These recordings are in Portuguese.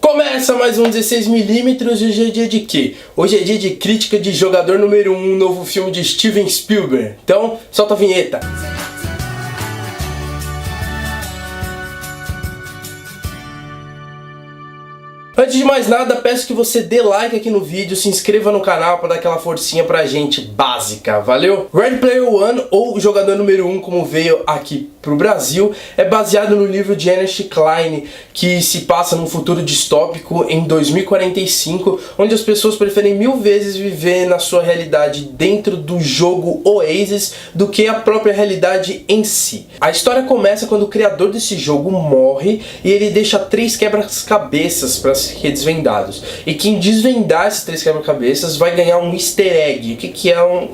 Começa mais um 16mm e hoje é dia de quê? Hoje é dia de crítica de Jogador Número 1, novo filme de Steven Spielberg. Então, solta a vinheta. Antes de mais nada, peço que você dê like aqui no vídeo, se inscreva no canal para dar aquela forcinha pra gente básica, valeu? Ready Player One, ou Jogador Número 1, como veio aqui pro Brasil, é baseado no livro de Ernest Cline, que se passa num futuro distópico em 2045, onde as pessoas preferem 1000 vezes viver na sua realidade dentro do jogo Oasis do que a própria realidade em si. A história começa quando o criador desse jogo morre e ele deixa 3 quebra-cabeças para ser desvendados. E quem desvendar esses 3 quebra-cabeças vai ganhar um easter egg. O que é o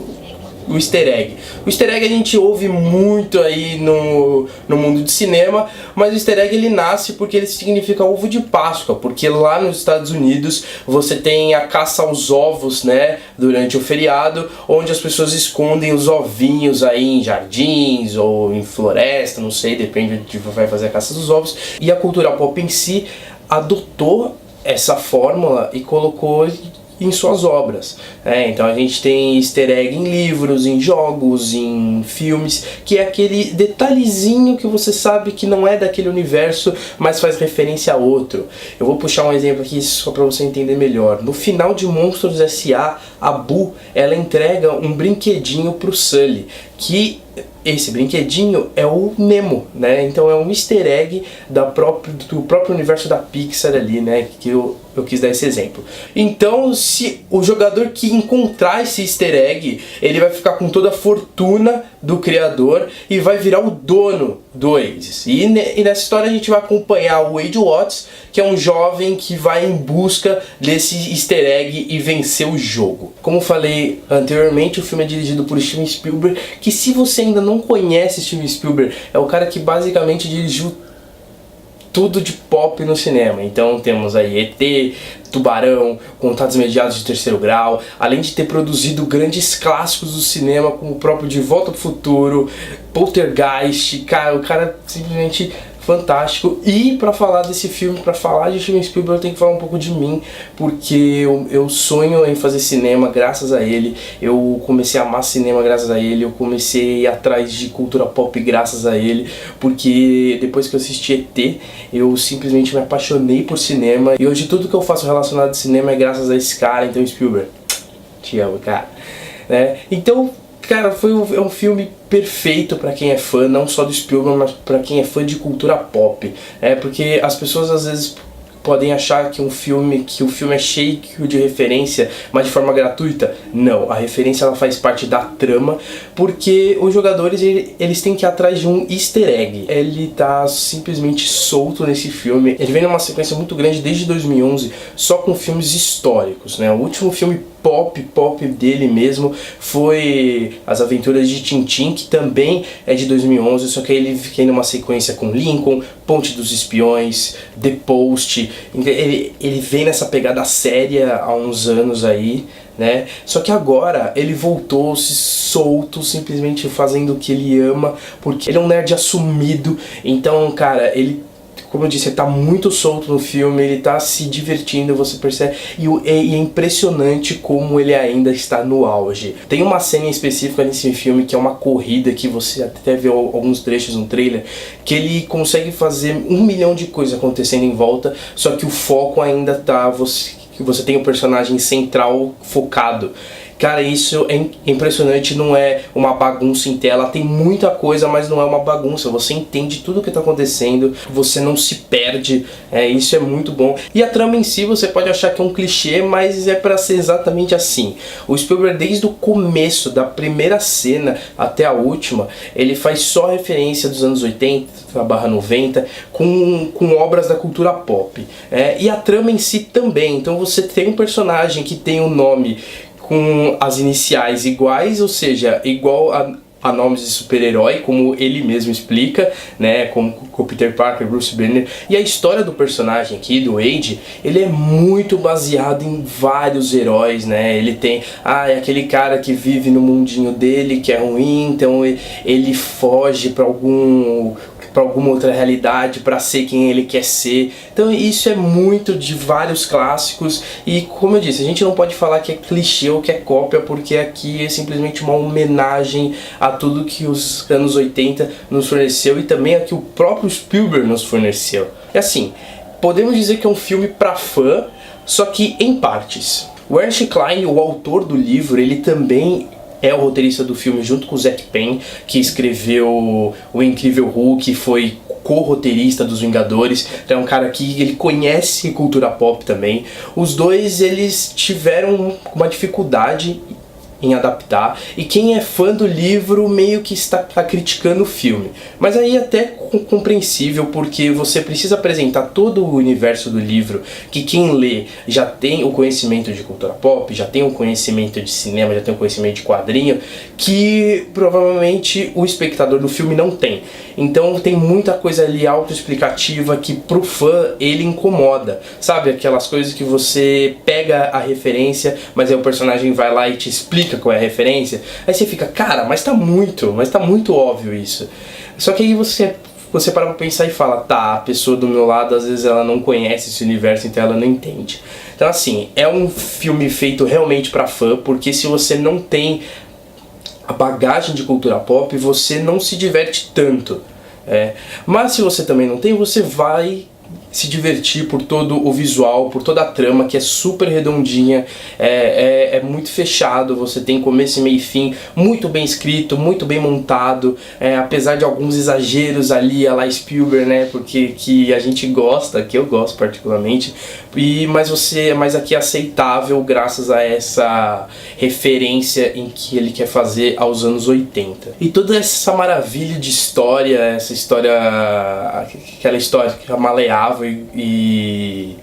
easter egg? O easter egg a gente ouve muito aí no mundo de cinema, mas o easter egg ele nasce porque ele significa ovo de Páscoa, porque lá nos Estados Unidos você tem a caça aos ovos, né, durante o feriado, onde as pessoas escondem os ovinhos aí em jardins ou em floresta, não sei, depende de onde vai fazer a caça dos ovos, e a cultura pop em si adotou essa fórmula e colocou em suas obras. Então a gente tem easter egg em livros, em jogos, em filmes, que é aquele detalhezinho que você sabe que não é daquele universo, mas faz referência a outro. Eu vou puxar um exemplo aqui só para você entender melhor. No final de Monstros S.A., a Boo, ela entrega um brinquedinho pro Sully, que esse brinquedinho é o Nemo, né? Então é um easter egg do próprio universo da Pixar ali, né? Que eu quis dar esse exemplo. Então, se o jogador que encontrar esse easter egg, ele vai ficar com toda a fortuna do criador e vai virar o dono do Oasis. E nessa história a gente vai acompanhar o Wade Watts, que é um jovem que vai em busca desse easter egg e vencer o jogo. Como falei anteriormente, o filme é dirigido por Steven Spielberg, que se você ainda não conhece Steven Spielberg, é o cara que basicamente dirigiu tudo de pop no cinema. Então temos aí E.T., Tubarão, Contatos Imediatos de Terceiro Grau, além de ter produzido grandes clássicos do cinema, como o próprio De Volta pro Futuro, Poltergeist. Cara, o cara é simplesmente fantástico. E para falar desse filme, para falar de Steven Spielberg, eu tenho que falar um pouco de mim, porque eu sonho em fazer cinema graças a ele. Eu comecei a amar cinema graças a ele, eu comecei a ir atrás de cultura pop graças a ele, porque depois que eu assisti E.T., eu simplesmente me apaixonei por cinema, e hoje tudo que eu faço relacionado a cinema é graças a esse cara. Então, Spielberg, te amo, cara. Então, cara, é um filme perfeito pra quem é fã, não só do Spielberg, mas pra quem é fã de cultura pop. Porque as pessoas às vezes podem achar que o filme é cheio de referência, mas de forma gratuita. Não, a referência ela faz parte da trama, porque os jogadores eles têm que ir atrás de um easter egg. Ele tá simplesmente solto nesse filme. Ele vem numa sequência muito grande desde 2011, só com filmes históricos, né? O último filme pop dele mesmo foi As Aventuras de Tintin, que também é de 2011, só que ele vem numa sequência com Lincoln, Ponte dos Espiões, The Post. Ele vem nessa pegada séria há uns anos aí, né? Só que agora ele voltou se solto, simplesmente fazendo o que ele ama, porque ele é um nerd assumido. Então, cara, como eu disse, ele tá muito solto no filme, ele tá se divertindo, você percebe, e é impressionante como ele ainda está no auge. Tem uma cena específica nesse filme que é uma corrida, que você até vê alguns trechos no trailer, que ele consegue fazer 1 milhão de coisas acontecendo em volta, só que o foco ainda tá, você tem o personagem central focado. Cara, isso é impressionante, não é uma bagunça em tela, tem muita coisa, mas não é uma bagunça, você entende tudo o que está acontecendo, você não se perde, isso é muito bom. E a trama em si, você pode achar que é um clichê, mas é para ser exatamente assim. O Spielberg, desde o começo, da primeira cena até a última, ele faz só referência dos anos 80/90 com obras da cultura pop. E a trama em si também, então você tem um personagem que tem um nome com as iniciais iguais, ou seja, igual a nomes de super-herói, como ele mesmo explica, né, como com Peter Parker, Bruce Banner. E a história do personagem aqui, do Wade, ele é muito baseado em vários heróis, né? Ele tem, é aquele cara que vive no mundinho dele, que é ruim, então ele foge para algum para alguma outra realidade, para ser quem ele quer ser. Então isso é muito de vários clássicos e, como eu disse, a gente não pode falar que é clichê ou que é cópia, porque aqui é simplesmente uma homenagem a tudo que os anos 80 nos forneceu e também a que o próprio Spielberg nos forneceu. É assim, podemos dizer que é um filme para fã, só que em partes. O Ernest Cline, o autor do livro, ele também é o roteirista do filme junto com o Zack Penn, que escreveu O Incrível Hulk, foi co-roteirista dos Vingadores. Então é um cara que ele conhece cultura pop também. Os dois, eles tiveram uma dificuldade em adaptar, e quem é fã do livro meio que está criticando o filme. Mas aí até compreensível, porque você precisa apresentar todo o universo do livro, que quem lê já tem o conhecimento de cultura pop, já tem o conhecimento de cinema, já tem o conhecimento de quadrinho, que provavelmente o espectador do filme não tem. Então tem muita coisa ali autoexplicativa que pro fã ele incomoda. Sabe, aquelas coisas que você pega a referência, mas aí o personagem vai lá e te explica qual é a referência. Aí você fica, cara, mas tá muito óbvio isso. Só que aí você para pra pensar e fala, tá, a pessoa do meu lado às vezes ela não conhece esse universo, então ela não entende. Então assim, é um filme feito realmente pra fã, porque se você não tem a bagagem de cultura pop, você não se diverte tanto. Mas se você também não tem, você vai se divertir por todo o visual, por toda a trama, que é super redondinha, é muito fechado, você tem começo, meio e fim, muito bem escrito, muito bem montado, apesar de alguns exageros ali, a la Spielberg, né, porque que a gente gosta, que eu gosto particularmente, mas aqui é aceitável graças a essa referência em que ele quer fazer aos anos 80. E toda essa maravilha de história, essa história, aquela história que é maleável e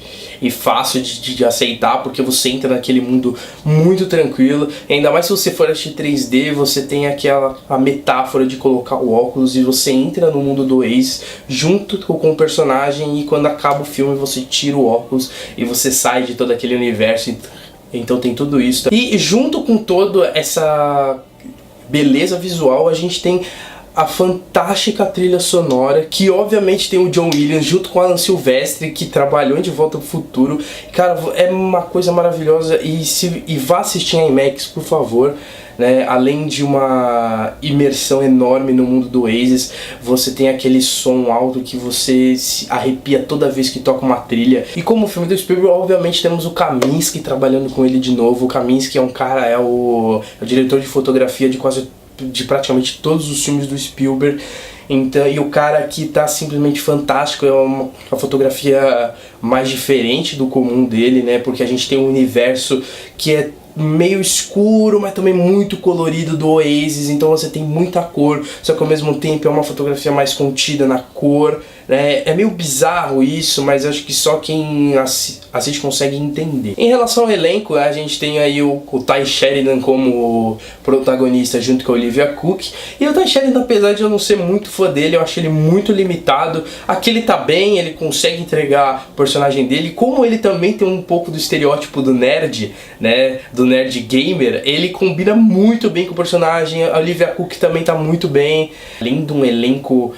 fácil de aceitar, porque você entra naquele mundo muito tranquilo, e ainda mais se você for assistir 3D, você tem a metáfora de colocar o óculos e você entra no mundo do Oasis junto com o personagem, e quando acaba o filme você tira o óculos e você sai de todo aquele universo. Então tem tudo isso. E junto com toda essa beleza visual, a gente tem a fantástica trilha sonora, que obviamente tem o John Williams junto com Alan Silvestre, que trabalhou em De Volta pro Futuro. Cara, é uma coisa maravilhosa, e vá assistir em IMAX, por favor. Né? Além de uma imersão enorme no mundo do Oasis, você tem aquele som alto que você se arrepia toda vez que toca uma trilha. E como o filme do Spielberg, obviamente temos o Kaminski trabalhando com ele de novo. O Kaminski é um cara, é o diretor de fotografia de praticamente todos os filmes do Spielberg. Então, e o cara aqui tá simplesmente fantástico, é uma fotografia mais diferente do comum dele, né? Porque a gente tem um universo que é meio escuro, mas também muito colorido do Oasis, então você tem muita cor, só que ao mesmo tempo é uma fotografia mais contida na cor, né? É meio bizarro isso, mas acho que só quem assiste consegue entender. Em relação ao elenco, a gente tem aí o Tye Sheridan como protagonista junto com a Olivia Cooke, e o Tye Sheridan, apesar de eu não ser muito fã dele, eu acho ele muito limitado. Aqui ele tá bem, ele consegue entregar o personagem dele, como ele também tem um pouco do estereótipo do nerd, né, do nerd gamer, ele combina muito bem com o personagem. A Olivia Cooke também tá muito bem, além de um elenco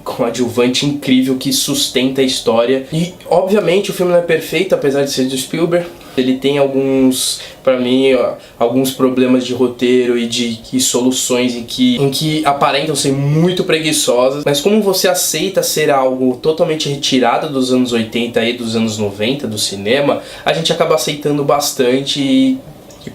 com um adjuvante incrível que sustenta a história. E obviamente o filme não é perfeito, apesar de ser do Spielberg. Ele tem pra mim, alguns problemas de roteiro e soluções em que aparentam ser muito preguiçosas. Mas como você aceita ser algo totalmente retirado dos anos 80 e dos anos 90 do cinema, a gente acaba aceitando bastante e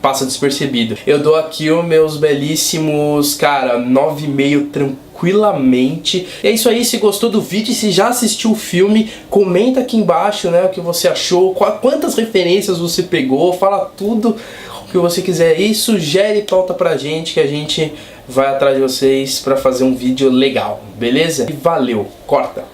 passa despercebido. Eu dou aqui os meus belíssimos, cara, 9,5 tranquilamente. E é isso aí, se gostou do vídeo e se já assistiu o filme, comenta aqui embaixo, né, o que você achou, quantas referências você pegou, fala tudo o que você quiser e sugere pauta pra gente, que a gente vai atrás de vocês pra fazer um vídeo legal, beleza? E valeu, corta!